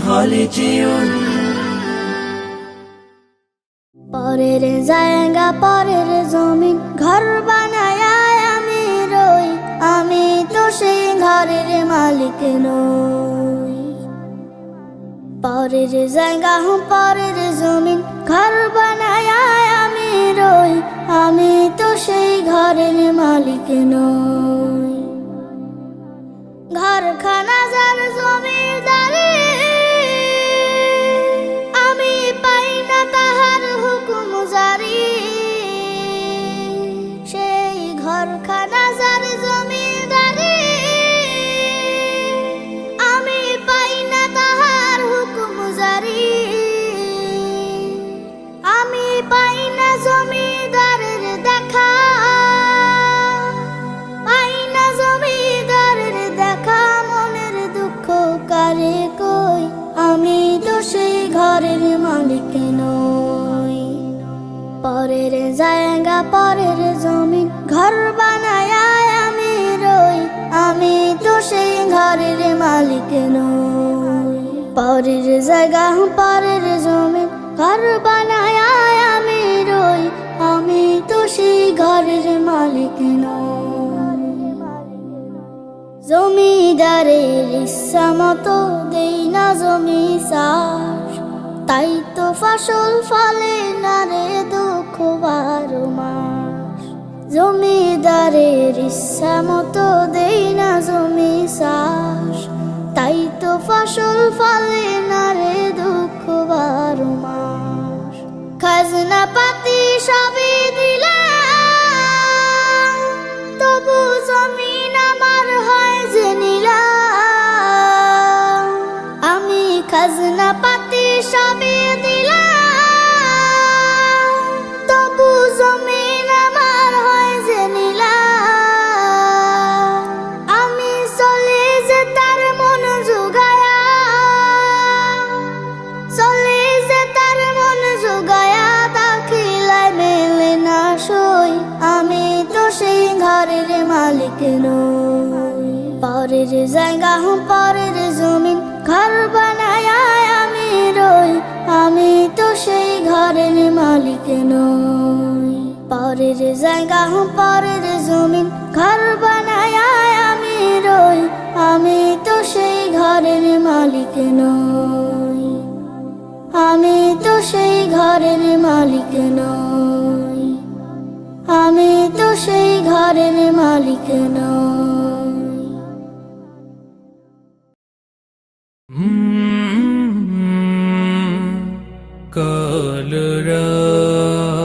হলে যেও পরের জায়গা পরের জমিন ঘর বানায় আমি রই, আমি তো সেই ঘরের মালিক নই। পরের জায়গা পরের জমিন ঘর বানায় আমি রই, আমি তো সেই ঘরের মালিক নই। ঘরখানা যার জমিদারি, আমি পাই না তাহার হুকুম জারি। সেই ঘরখানা যার জমিদারি, আমি পাই না তাহার হুকুম জারি। আমি পাই না জমিদারের দেখা, পাই না জমিদারের দেখা। মনের দুঃখ কারে কই, আমি তো সেই ঘরের মালিক নই। পরের জায়গা পরের জমিন ঘর বানায় আমি রই, আমি তো সেই ঘরের মালিক নই। পরের জায়গা পরের জমিন ঘর বানায় আমি রই, আমি তো সেই ঘরের মালিক নই। জমিদারের ইচ্ছা মতো দেই না জমি চাষ, তাই তো ফসল ফলে না রে দুঃখ 12 মাস। জমিদারের ইচ্ছা মতো দেই না জমি চাষ, তাই তো ফসল ফলে না রে দুঃখ 12 মাস। খাজনা পাতি সবই দিলাম, তবু জমিন আমার হয় যে নিলাম। আমি খাজনা পাতি সবই দিলাম, তবু জমিন আমার হয় যে নিলাম। আমি চলে যে তার মন জোগায়া, চলে যে তার মন জোগায়া, দাখিলায় মেলে না সই, আমি তো সেই ঘরের মালিক নই। পরের জায়গা পরের জমিন ঘর বানায় আমি রই, আমি তো সেই ঘরের মালিক নই। পরের জায়গা পরের জমিন ঘর বানায় আমি রই, আমি তো সেই ঘরের মালিক নই। আমি তো সেই ঘরের মালিক নই, আমি তো সেই ঘরের মালিক নই। কাল রাত